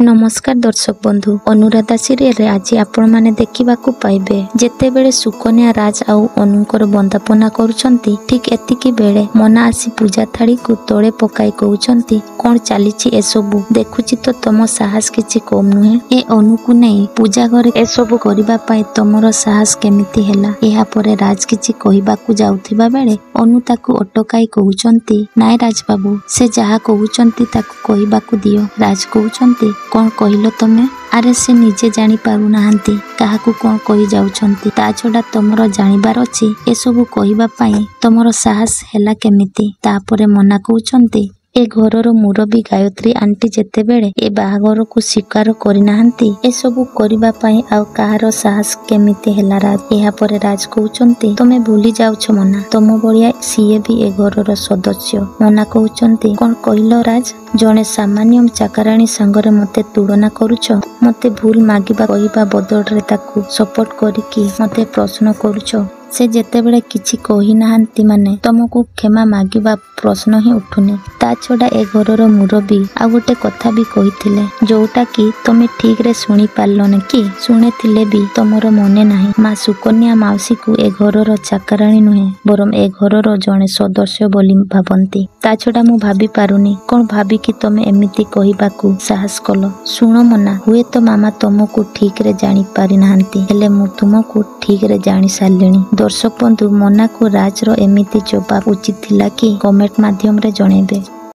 नमस्कार दर्शक बंधु अनुराधा सीरियल आज आपण माने देखिबाकू पाइबे जेतेबेले सुकन्या राज आउ अनुकर बंदापना करूछंती ठीक एतिकी बेले मना आसी पूजा थाड़ी को तोड़े पकाई कहउछंती कोन चालीची एसबु देखुची तो तम साहस किछि कम नुहे ए अनुकु नै पूजा घरे एसबु करिबा पाई तमरो साहस केमिति हेला एहा परे राज किछि कहिबाकू जाउथिबा बेले अनु ताकू अटकाई कहउछंती नाय राज बाबू से जहा कहउछंती ताकू कहिबाकू दियो राज कहउछंती कौन कहलो तमे आरे से निजे जानी पारु नाहंती काहाकू कौन कहि जाउछंती ता छडा तमरो जानिबार अछि ए सब कहिबा पई तमरो साहस हेला केमिति तापरे मना कहउछंती ए घरर मुरबी गायत्री आंटी जेतेबेले ए बाहागर को स्वीकार करि नाहंती ए सब करिबा पई आ काहार साहस केमिति हेला राज एहा परे राज कहउछंती तमे भूली जाउछ मना तम बलिया सीए भी ए घरर सदस्य मना कहउछंती कोन कहिलो राज जने सामान्य चाकराणी संगरे मते तुलना करूछ मते भूल मागिबा कहिबा बदलरे ताकू सपोर्ट करिकी मते प्रश्न करूछ से जेतेबेले किछि कहि नाहंती माने तमको क्षमा मागिबा प्रश्न ही उठुनी ता छडा ए घरर मुरबी आ गोटे कथा भी कहिथिले जोटा कि तमे ठीक रे सुनी पारलने कि सुनेथिले भी तमरो मने नाही मा सुकन्या माउसी को ए घरर चाकराणी नुहे बरम ए घरर जने सदस्य बोली भाबंती ता छडा मु भाबी पारुनी कोन भाबी कि तमे एमिति कहिबाकू साहस कलो सुनो मना हुए तो मामा तमको ठीक रे जानी पारि नाहंती हेले मु तुमको ठीक रे जानी सारलेनी दर्शक बंधु मना को राज रो एमिति जवाब उचित थिला कि कमेंट माध्यम रे जणेबे।